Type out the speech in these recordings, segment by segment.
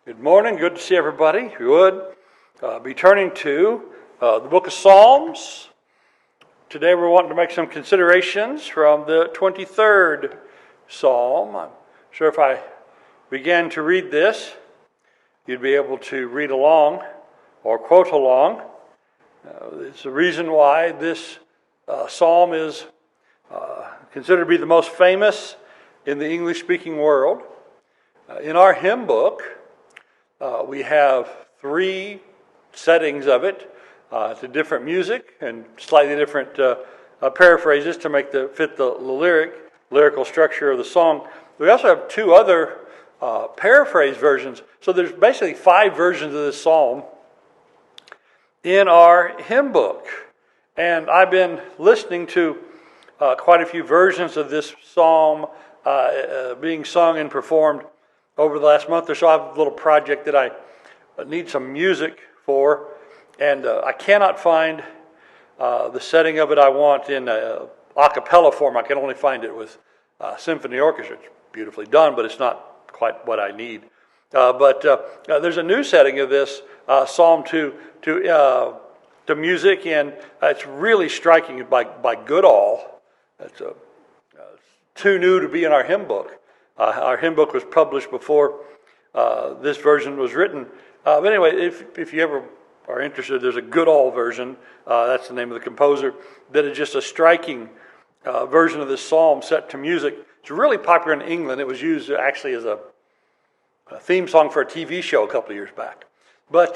Good morning. Good to see everybody. If you would, be turning to the book of Psalms. Today we're wanting to make some considerations from the 23rd Psalm. I'm sure if I began to read this, you'd be able to read along or quote along. It's the reason why this Psalm is considered to be the most famous in the English-speaking world. In our hymn book, we have three settings of it to different music and slightly different paraphrases to fit the lyrical structure of the song. We also have two other paraphrase versions. So there's basically five versions of this psalm in our hymn book. And I've been listening to quite a few versions of this psalm being sung and performed over the last month or so. I have a little project that I need some music for, and I cannot find the setting of it I want in a cappella form. I can only find it with symphony orchestra. It's beautifully done, but it's not quite what I need. But there's a new setting of this psalm to music, and it's really striking by Goodall. It's too new to be in our hymn book. Our hymn book was published before this version was written. But anyway, if you ever are interested, there's a Goodall version. That's the name of the composer. That is just a striking version of this psalm set to music. It's really popular in England. It was used actually as a theme song for a TV show a couple of years back. But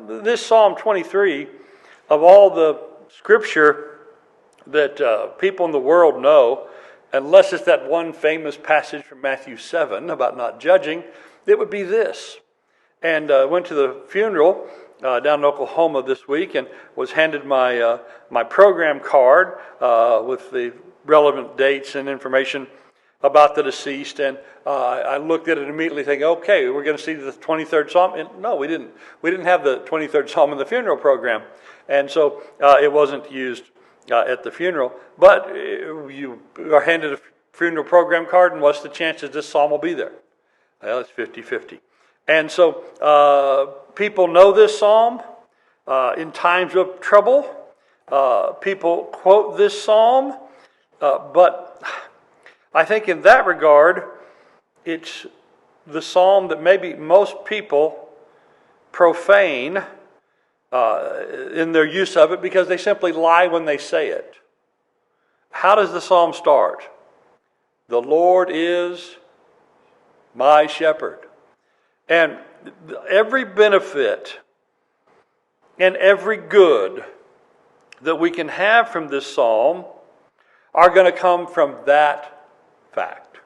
this Psalm 23, of all the scripture that people in the world know, unless it's that one famous passage from Matthew 7 about not judging, it would be this. And I went to the funeral down in Oklahoma this week and was handed my program card with the relevant dates and information about the deceased. And I looked at it immediately thinking, okay, we're going to see the 23rd Psalm. And no, we didn't. We didn't have the 23rd Psalm in the funeral program. And so it wasn't used at the funeral. But you are handed a funeral program card, and what's the chances this psalm will be there? Well, it's 50-50. And so people know this psalm in times of trouble. People quote this psalm. But I think in that regard, it's the psalm that maybe most people profane in their use of it because they simply lie when they say it. How does the psalm start? The Lord is my shepherd. And every benefit and every good that we can have from this psalm are going to come from that fact.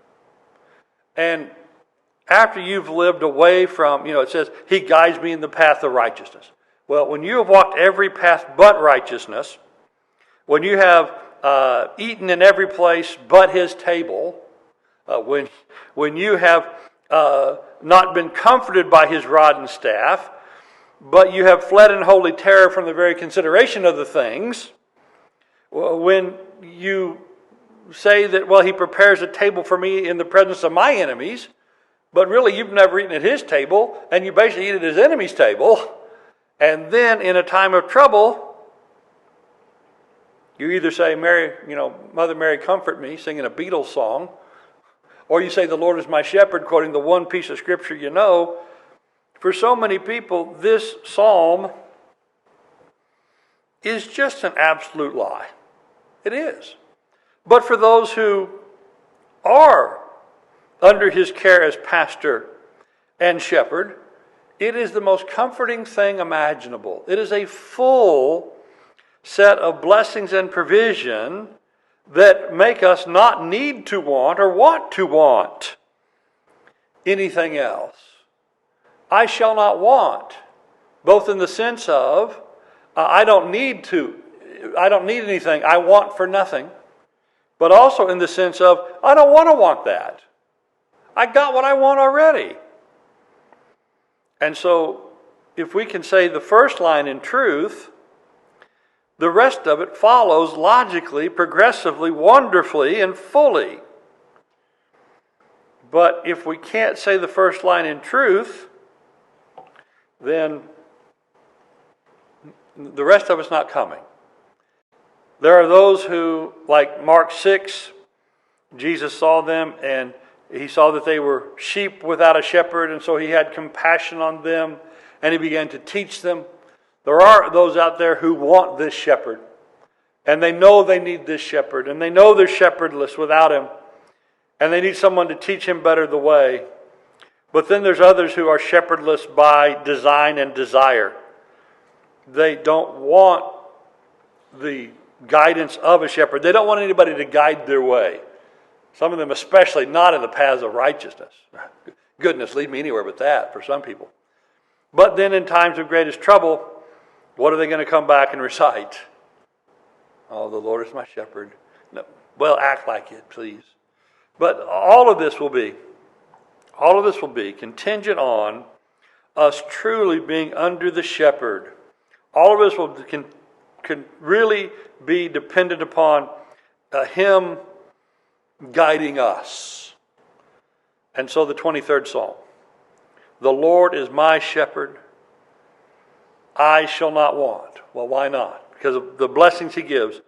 And after you've lived away from, it says, He guides me in the path of righteousness. Well, when you have walked every path but righteousness, when you have eaten in every place but His table, when you have not been comforted by His rod and staff, but you have fled in holy terror from the very consideration of the things, when you say that, well, He prepares a table for me in the presence of my enemies, but really you've never eaten at His table, and you basically eat at His enemy's table, and then in a time of trouble, you either say, Mother Mary, comfort me, singing a Beatles song, or you say, the Lord is my shepherd, quoting the one piece of scripture you know. For so many people, this psalm is just an absolute lie. It is. But for those who are under His care as pastor and shepherd, it is the most comforting thing imaginable. It is a full set of blessings and provision that make us not need to want or want to want anything else. I shall not want, both in the sense of I don't need anything, I want for nothing, but also in the sense of I don't want that. I got what I want already. And so if we can say the first line in truth, the rest of it follows logically, progressively, wonderfully, and fully. But if we can't say the first line in truth, then the rest of it's not coming. There are those who, like Mark 6, Jesus saw them and he saw that they were sheep without a shepherd, and so he had compassion on them and he began to teach them. There are those out there who want this shepherd, and they know they need this shepherd, and they know they're shepherdless without him, and they need someone to teach him better the way. But then there's others who are shepherdless by design and desire. They don't want the guidance of a shepherd. They don't want anybody to guide their way. Some of them especially not in the paths of righteousness. Goodness, lead me anywhere but that for some people. But then in times of greatest trouble, what are they going to come back and recite? Oh, the Lord is my shepherd. No. Well, act like it, please. But all of this will be contingent on us truly being under the shepherd. All of this can really be dependent upon him guiding us. And so the 23rd Psalm. The Lord is my shepherd. I shall not want. Well, why not? Because of the blessings he gives.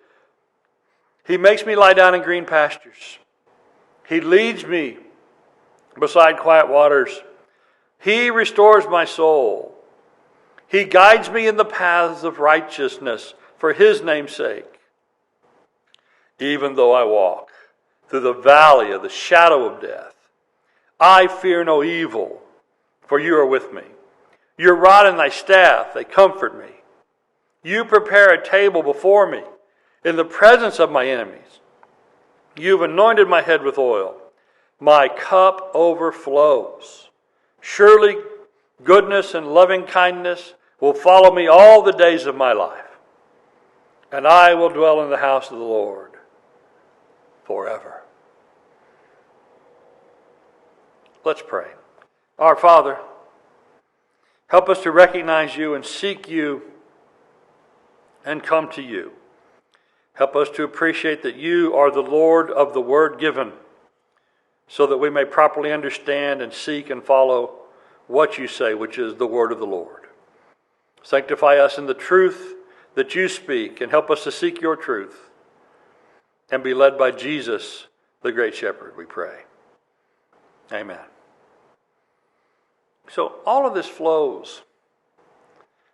He makes me lie down in green pastures. He leads me beside quiet waters. He restores my soul. He guides me in the paths of righteousness for his name's sake. Even though I walk through the valley of the shadow of death, I fear no evil, for you are with me. Your rod and thy staff, they comfort me. You prepare a table before me in the presence of my enemies. You've anointed my head with oil. My cup overflows. Surely goodness and loving kindness will follow me all the days of my life, and I will dwell in the house of the Lord forever. Let's pray. Our Father, help us to recognize you and seek you and come to you. Help us to appreciate that you are the Lord of the word given, so that we may properly understand and seek and follow what you say, which is the word of the Lord. Sanctify us in the truth that you speak, and help us to seek your truth and be led by Jesus, the great shepherd, we pray. Amen. So all of this flows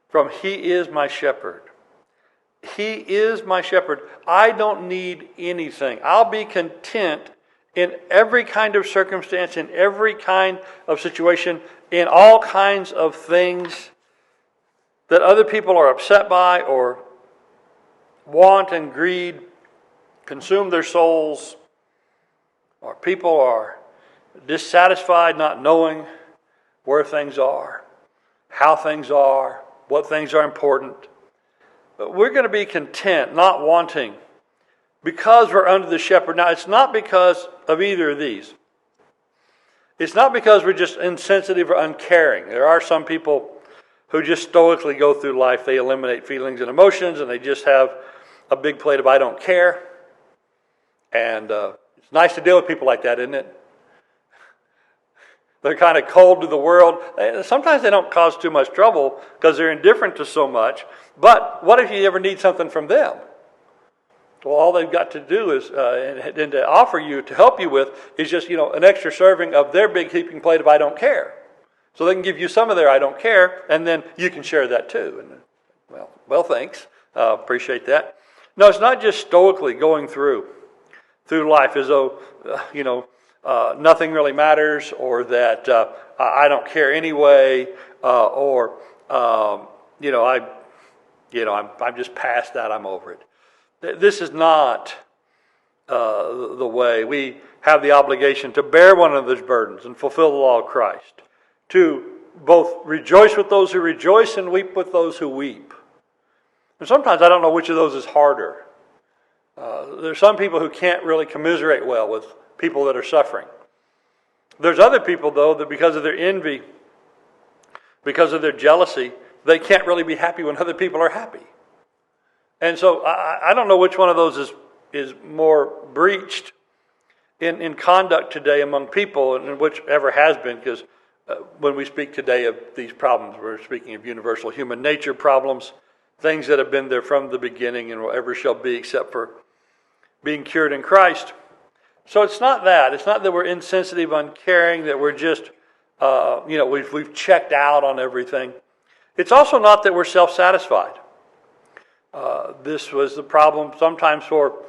from he is my shepherd. He is my shepherd. I don't need anything. I'll be content in every kind of circumstance, in every kind of situation, in all kinds of things that other people are upset by or want and greed consume their souls, or people are dissatisfied not knowing where things are, how things are, what things are important. But we're going to be content, not wanting, because we're under the shepherd. Now, it's not because of either of these. It's not because we're just insensitive or uncaring. There are some people who just stoically go through life. They eliminate feelings and emotions, and they just have a big plate of I don't care. And it's nice to deal with people like that, isn't it? They're kind of cold to the world. Sometimes they don't cause too much trouble because they're indifferent to so much. But what if you ever need something from them? Well, all they've got to do is, and to offer you, to help you with, is just, an extra serving of their big heaping plate of I don't care. So they can give you some of their I don't care, and then you can share that too. And well, thanks. Appreciate that. No, it's not just stoically going through life as though, nothing really matters, or that I don't care anyway, or I'm just past that. I'm over it. This is not the way. We have the obligation to bear one another's burdens and fulfill the law of Christ, to both rejoice with those who rejoice and weep with those who weep. And sometimes I don't know which of those is harder. There's some people who can't really commiserate well with people that are suffering. There's other people, though, that because of their envy, because of their jealousy, they can't really be happy when other people are happy. And so I don't know which one of those is more breached in conduct today among people, and whichever has been, because when we speak today of these problems, we're speaking of universal human nature problems, things that have been there from the beginning and will ever shall be, except for being cured in Christ. So it's not that. It's not that we're insensitive, uncaring, that we're just, we've checked out on everything. It's also not that we're self-satisfied. This was the problem sometimes for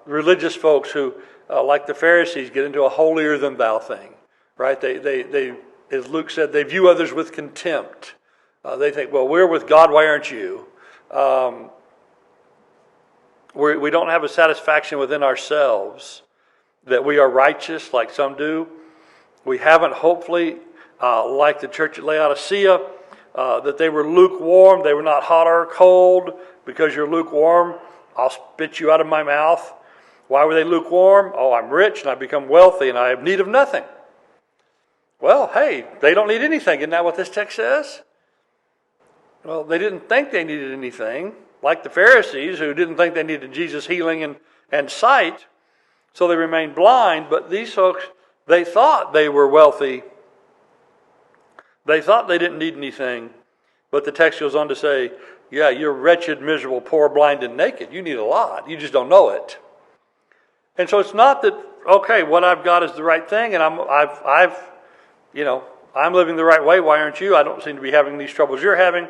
religious folks who, like the Pharisees, get into a holier-than-thou thing, right? They, as Luke said, they view others with contempt. They think, well, we're with God, why aren't you? We don't have a satisfaction within ourselves that we are righteous like some do. We haven't, hopefully, like the church at Laodicea, that they were lukewarm. They were not hot or cold. Because you're lukewarm, I'll spit you out of my mouth. Why were they lukewarm? Oh, I'm rich and I've become wealthy and I have need of nothing. Well, hey, they don't need anything. Isn't that what this text says? Well, they didn't think they needed anything, like the Pharisees who didn't think they needed Jesus' healing and sight, so they remained blind. But these folks, they thought they were wealthy. They thought they didn't need anything. But the text goes on to say, yeah, you're wretched, miserable, poor, blind, and naked. You need a lot. You just don't know it. And so it's not that, okay, what I've got is the right thing, and I'm living the right way. Why aren't you? I don't seem to be having these troubles you're having.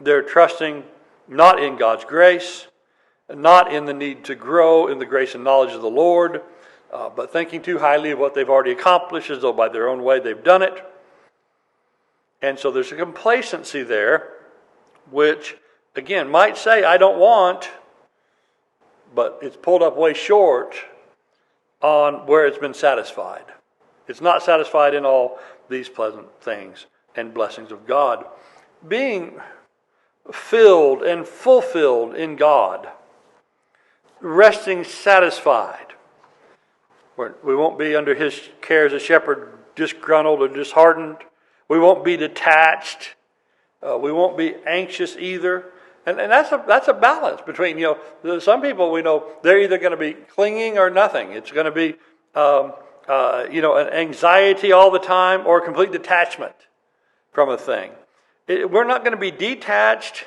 They're trusting not in God's grace, not in the need to grow in the grace and knowledge of the Lord, but thinking too highly of what they've already accomplished, as though by their own way they've done it. And so there's a complacency there, which, again, might say, I don't want, but it's pulled up way short on where it's been satisfied. It's not satisfied in all these pleasant things and blessings of God. Being filled and fulfilled in God, resting satisfied. We won't be under His care as a shepherd, disgruntled or disheartened. We won't be detached. We won't be anxious either. And that's a balance between, some people we know, they're either going to be clinging or nothing. It's going to be, an anxiety all the time or complete detachment from a thing. We're not going to be detached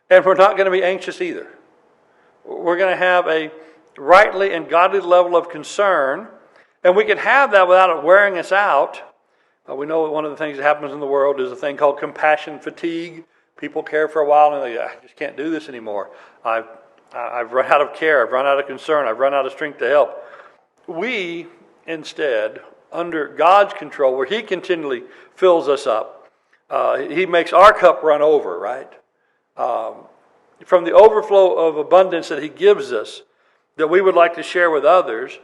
and we're not going to be anxious either. We're going to have a rightly and godly level of concern, and we can have that without it wearing us out. We know one of the things that happens in the world is a thing called compassion fatigue. People care for a while and they I just can't do this anymore. I've run out of care. I've run out of concern. I've run out of strength to help. We, instead, under God's control, where He continually fills us up, He makes our cup run over, right? From the overflow of abundance that He gives us, that we would like to share with others,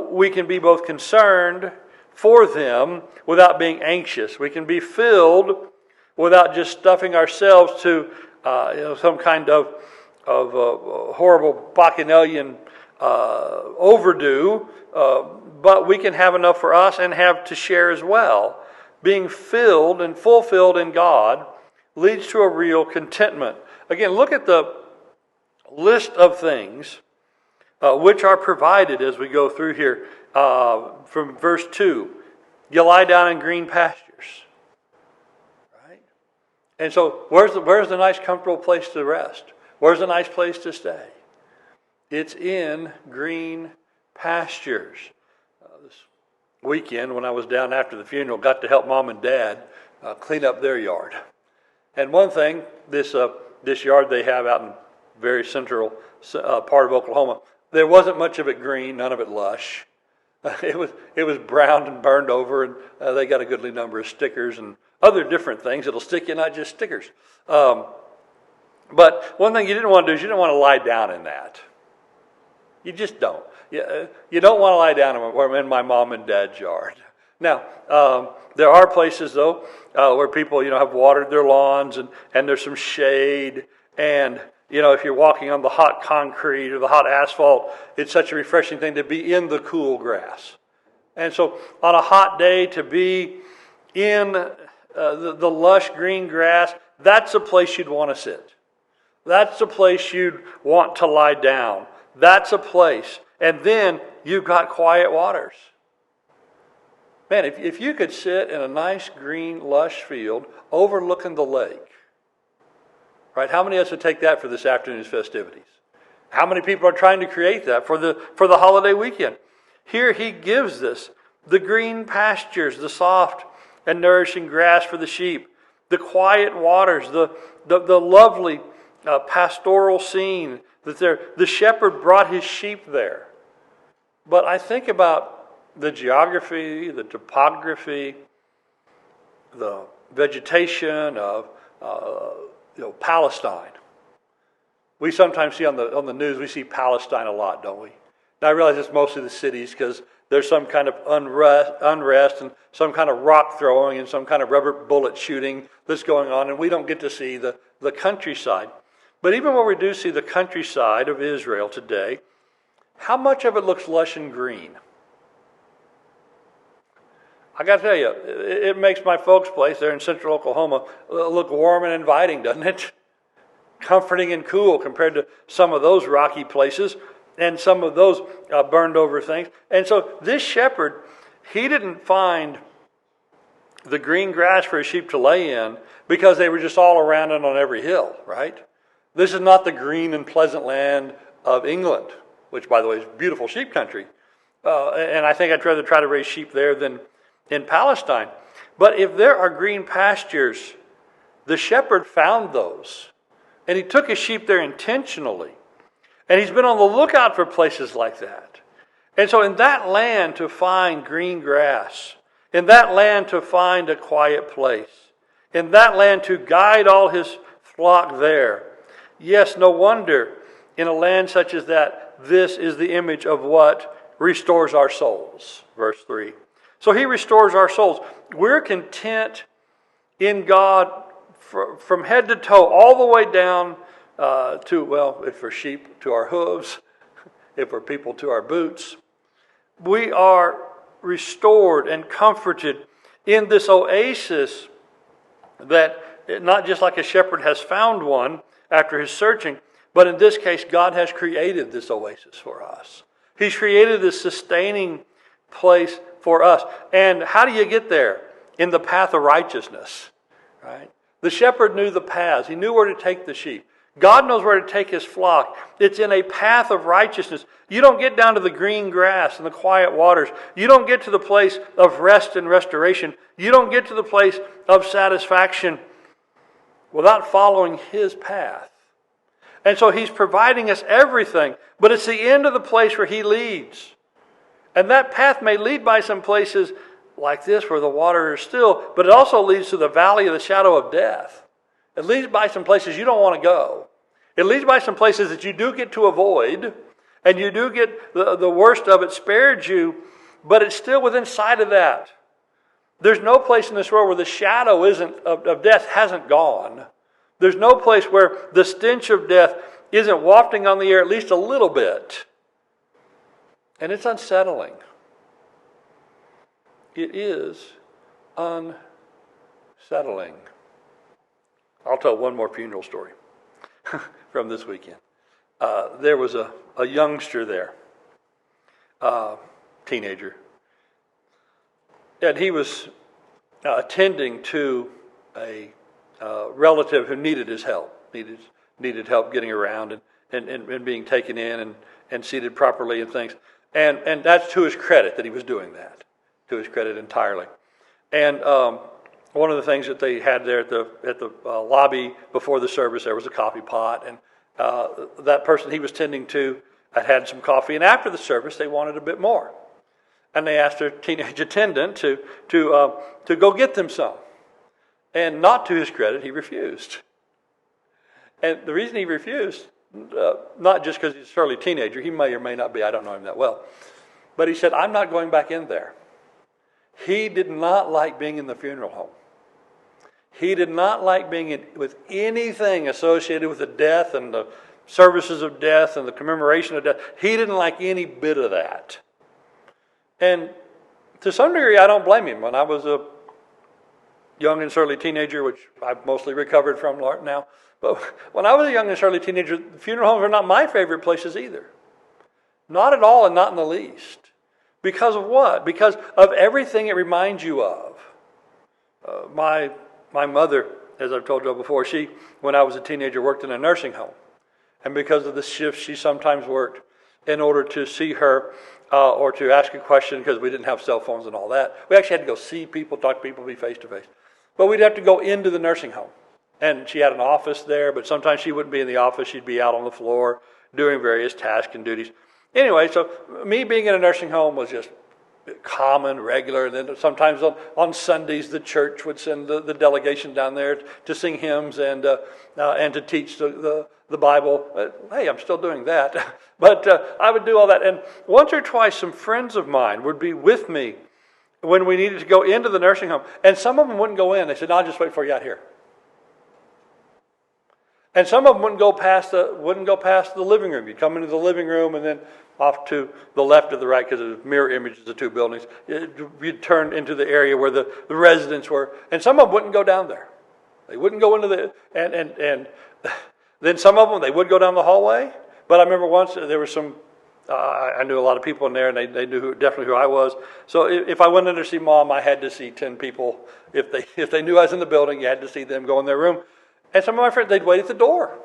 we can be both concerned for them without being anxious. We can be filled without just stuffing ourselves to some kind of horrible bacchanalian overdue, but we can have enough for us and have to share as well. Being filled and fulfilled in God leads to a real contentment. Again, look at the list of things which are provided as we go through here. From verse 2, you lie down in green pastures. Right? And so where's the nice comfortable place to rest? Where's the nice place to stay? It's in green pastures. This weekend when I was down after the funeral, got to help Mom and Dad clean up their yard. And one thing, this yard they have out in very central part of Oklahoma, there wasn't much of it green, none of it lush. It was browned and burned over, and they got a goodly number of stickers and other different things that'll stick you, not just stickers. But one thing you didn't want to do is you didn't want to lie down in that. You just don't. You don't want to lie down in my mom and dad's yard. Now, there are places, though, where people, have watered their lawns and there's some shade. And, if you're walking on the hot concrete or the hot asphalt, it's such a refreshing thing to be in the cool grass. And so on a hot day to be in the lush green grass, that's a place you'd want to sit. That's a place you'd want to lie down. That's a place. And then you've got quiet waters. Man, if you could sit in a nice, green, lush field overlooking the lake, right? How many of us would take that for this afternoon's festivities? How many people are trying to create that for the holiday weekend? Here he gives us the green pastures, the soft and nourishing grass for the sheep, the quiet waters, the lovely pastoral scene that the shepherd brought his sheep there. But I think about the geography, the topography, the vegetation of Palestine. We sometimes see on the news, we see Palestine a lot, don't we? Now I realize it's mostly the cities because there's some kind of unrest and some kind of rock throwing and some kind of rubber bullet shooting that's going on, and we don't get to see the countryside. But even when we do see the countryside of Israel today, how much of it looks lush and green? I got to tell you, it makes my folks' place there in central Oklahoma look warm and inviting, doesn't it? Comforting and cool compared to some of those rocky places and some of those burned over things. And so this shepherd, he didn't find the green grass for his sheep to lay in because they were just all around and on every hill, right? This is not the green and pleasant land of England, which, by the way, is beautiful sheep country. And I think I'd rather try to raise sheep there than in Palestine. But if there are green pastures, the shepherd found those. And he took his sheep there intentionally. And he's been on the lookout for places like that. And so in that land to find green grass, in that land to find a quiet place, in that land to guide all his flock there, yes, no wonder in a land such as that, this is the image of what restores our souls. Verse 3. So he restores our souls. We're content in God from head to toe, all the way down if we're sheep, to our hooves, if we're people, to our boots. We are restored and comforted in this oasis that not just like a shepherd has found one after his searching, but in this case, God has created this oasis for us. He's created this sustaining place for us. And how do you get there? In the path of righteousness, right? The shepherd knew the paths. He knew where to take the sheep. God knows where to take his flock. It's in a path of righteousness. You don't get down to the green grass and the quiet waters. You don't get to the place of rest and restoration. You don't get to the place of satisfaction without following his path. And so he's providing us everything, but it's the end of the place where he leads. And that path may lead by some places like this where the water is still, but it also leads to the valley of the shadow of death. It leads by some places you don't want to go. It leads by some places that you do get to avoid, and you do get the worst of it spared you, but it's still within sight of that. There's no place in this world where the shadow of death hasn't gone. There's no place where the stench of death isn't wafting on the air at least a little bit. And it's unsettling. It is unsettling. I'll tell one more funeral story from this weekend. There was a youngster there, teenager, and he was attending to a relative who needed his help, needed help getting around and being taken in and seated properly and things. And that's to his credit that he was doing that, to his credit entirely. And one of the things that they had there at the lobby before the service, there was a coffee pot, and that person he was tending to had some coffee. And after the service, they wanted a bit more, and they asked their teenage attendant to go get them some. And not to his credit, he refused. And the reason he refused, not just because he's an early teenager, he may or may not be, I don't know him that well, but he said, I'm not going back in there. He did not like being in the funeral home. He did not like being with anything associated with the death and the services of death and the commemoration of death. He didn't like any bit of that. And to some degree, I don't blame him. When I was a young and surly teenager, which I've mostly recovered from now, but when I was a young and surly teenager, funeral homes are not my favorite places either. Not at all, and not in the least. Because of what? Because of everything it reminds you of. My mother, as I've told you before, she, when I was a teenager, worked in a nursing home. And because of the shifts she sometimes worked, in order to see her or to ask a question, because we didn't have cell phones and all that, we actually had to go see people, talk to people, be face to face. But we'd have to go into the nursing home. And she had an office there, but sometimes she wouldn't be in the office. She'd be out on the floor doing various tasks and duties. Anyway, so me being in a nursing home was just common, regular. And then sometimes on Sundays, the church would send the delegation down there to sing hymns and to teach the Bible. Hey, I'm still doing that. But I would do all that. And once or twice, some friends of mine would be with me when we needed to go into the nursing home. And some of them wouldn't go in. They said, no, I'll just wait for you out here. And some of them wouldn't go past the living room. You'd come into the living room and then off to the left or the right, because of mirror images of the two buildings, you'd turn into the area where the residents were. And some of them wouldn't go down there. They wouldn't go into the... And then some of them, they would go down the hallway. But I remember once there was some... I knew a lot of people in there, and they knew definitely who I was. So if I went in to see Mom, I had to see 10 people. If they knew I was in the building, you had to see them go in their room. And some of my friends, they'd wait at the door.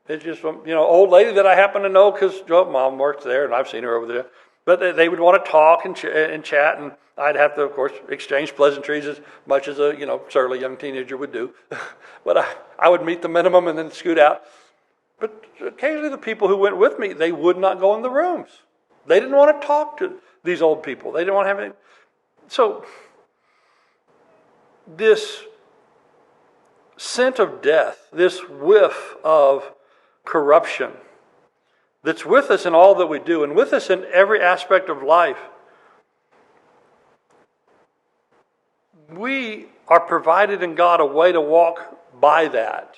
It's just, old lady that I happen to know because Mom works there, and I've seen her over there. But they would want to talk and chat, and I'd have to, of course, exchange pleasantries as much as a surly young teenager would do. But I would meet the minimum and then scoot out. But occasionally the people who went with me, they would not go in the rooms. They didn't want to talk to these old people. They didn't want to have any. So this scent of death, this whiff of corruption that's with us in all that we do and with us in every aspect of life, we are provided in God a way to walk by that.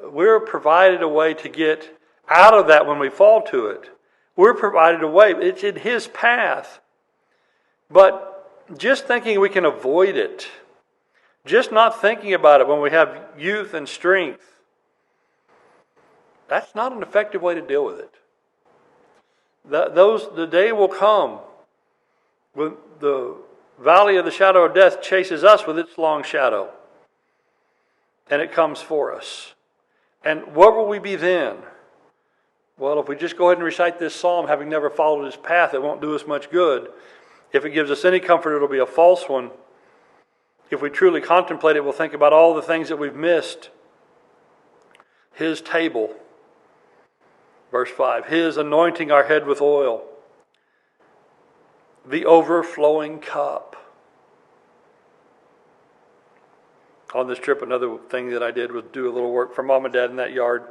We're provided a way to get out of that when we fall to it. We're provided a way. It's in His path. But just thinking we can avoid it, just not thinking about it when we have youth and strength, that's not an effective way to deal with it. The day will come when the valley of the shadow of death chases us with its long shadow. And it comes for us. And where will we be then? Well, if we just go ahead and recite this psalm, having never followed His path, it won't do us much good. If it gives us any comfort, it'll be a false one. If we truly contemplate it, we'll think about all the things that we've missed. His table, verse 5, His anointing our head with oil, the overflowing cup. On this trip, another thing that I did was do a little work for Mom and Dad in that yard.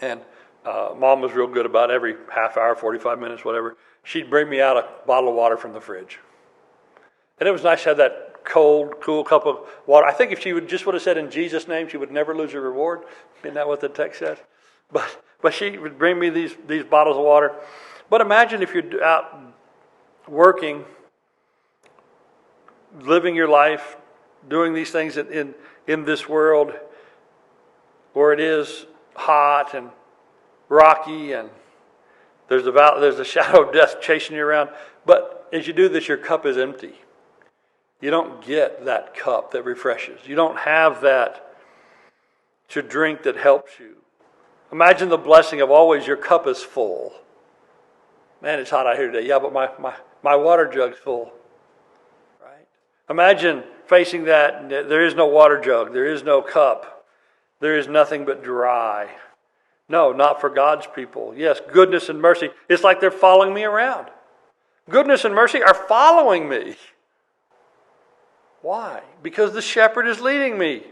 And Mom was real good about every half hour, 45 minutes, whatever. She'd bring me out a bottle of water from the fridge. And it was nice to have that cold, cool cup of water. I think if she would have said in Jesus' name, she would never lose her reward. Isn't that what the text says? But she would bring me these bottles of water. But imagine if you're out working, living your life, doing these things in this world where it is hot and rocky and there's a shadow of death chasing you around. But as you do this, your cup is empty. You don't get that cup that refreshes. You don't have that to drink that helps you. Imagine the blessing of always your cup is full. Man, it's hot out here today. Yeah, but my water jug's full. Right? Imagine facing that. There is no water jug. There is no cup. There is nothing but dry. No, not for God's people. Yes, goodness and mercy. It's like they're following me around. Goodness and mercy are following me. Why? Because the shepherd is leading me.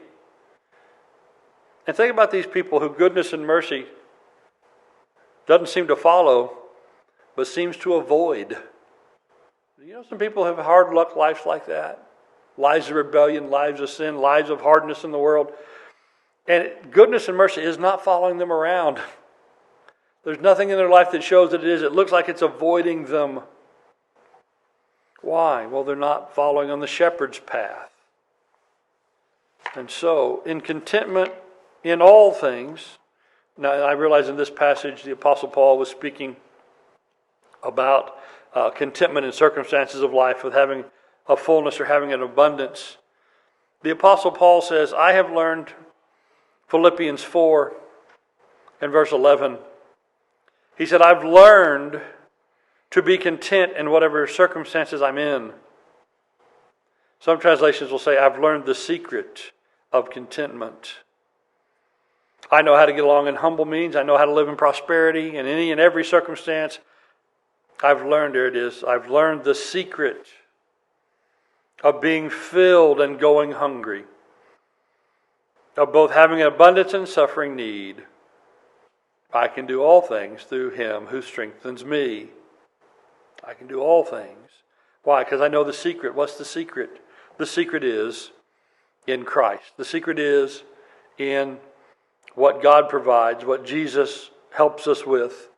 And think about these people who goodness and mercy doesn't seem to follow, but seems to avoid. You know, some people have hard luck lives like that. Lives of rebellion, lives of sin, lives of hardness in the world. And goodness and mercy is not following them around. There's nothing in their life that shows that it is. It looks like it's avoiding them. Why? Well, they're not following on the shepherd's path. And so, in contentment in all things, now I realize in this passage the Apostle Paul was speaking about contentment in circumstances of life, with having a fullness or having an abundance. The Apostle Paul says, I have learned, Philippians 4 and verse 11, he said, I've learned to be content in whatever circumstances I'm in. Some translations will say, I've learned the secret of contentment. I know how to get along in humble means. I know how to live in prosperity in any and every circumstance. I've learned, there it is, I've learned the secret of being filled and going hungry, of both having an abundance and suffering need. I can do all things through Him who strengthens me. I can do all things. Why? Because I know the secret. What's the secret? The secret is in Christ. The secret is in what God provides, what Jesus helps us with.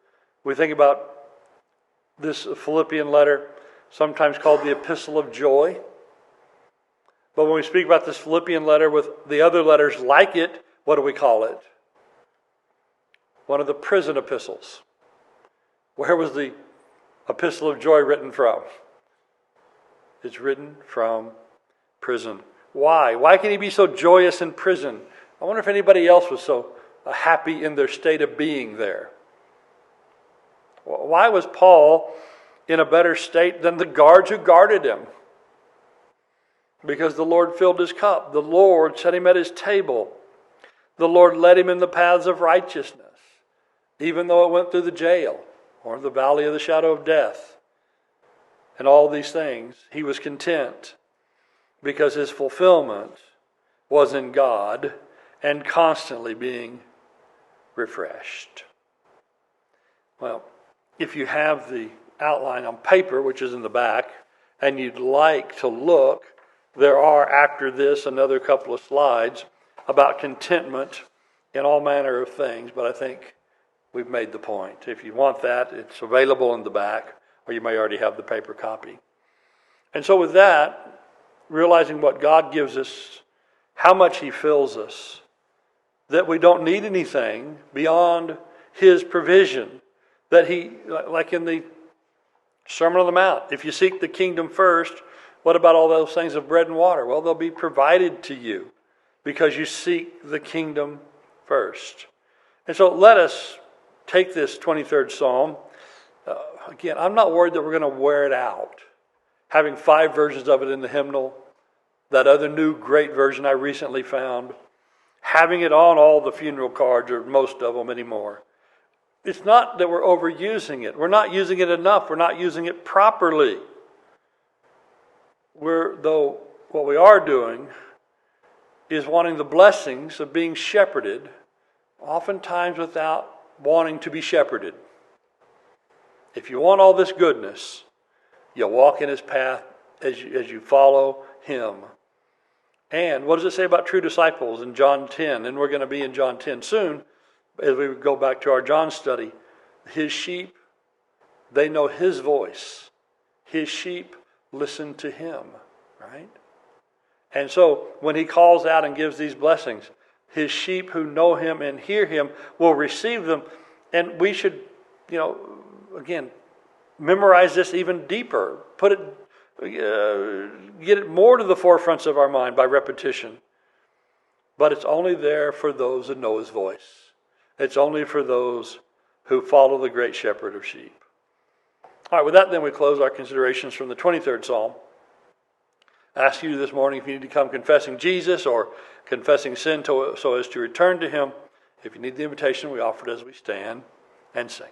We think about this Philippian letter, sometimes called the Epistle of Joy. But when we speak about this Philippian letter with the other letters like it, what do we call it? One of the prison epistles. Where was the Epistle of Joy written from? It's written from prison. Why? Why can he be so joyous in prison? I wonder if anybody else was so happy in their state of being there. Why was Paul in a better state than the guards who guarded him? Because the Lord filled his cup. The Lord set him at his table. The Lord led him in the paths of righteousness, even though it went through the jail or the valley of the shadow of death. And all these things, he was content because his fulfillment was in God and constantly being refreshed. Well, if you have the outline on paper, which is in the back, and you'd like to look, there are after this another couple of slides about contentment in all manner of things, but I think we've made the point. If you want that, it's available in the back, or you may already have the paper copy. And so with that, realizing what God gives us, how much He fills us, that we don't need anything beyond His provision, that He, like in the Sermon on the Mount, if you seek the kingdom first, what about all those things of bread and water? Well, they'll be provided to you because you seek the kingdom first. And so let us take this 23rd Psalm. Again, I'm not worried that we're going to wear it out. Having 5 versions of it in the hymnal, that other new great version I recently found, having it on all the funeral cards, or most of them anymore. It's not that we're overusing it. We're not using it enough. We're not using it properly. Though what we are doing is wanting the blessings of being shepherded, oftentimes without wanting to be shepherded. If you want all this goodness, you'll walk in His path as you follow Him. And what does it say about true disciples in John 10? And we're going to be in John 10 soon, as we go back to our John study. His sheep, they know His voice. His sheep listen to Him, right? And so when He calls out and gives these blessings, His sheep who know Him and hear Him will receive them. And we should, again, memorize this even deeper. Get it more to the forefronts of our mind by repetition. But it's only there for those that know His voice. It's only for those who follow the great shepherd of sheep. All right, with that then we close our considerations from the 23rd Psalm. I ask you this morning if you need to come confessing Jesus or confessing sin so as to return to Him. If you need the invitation, we offer it as we stand and sing.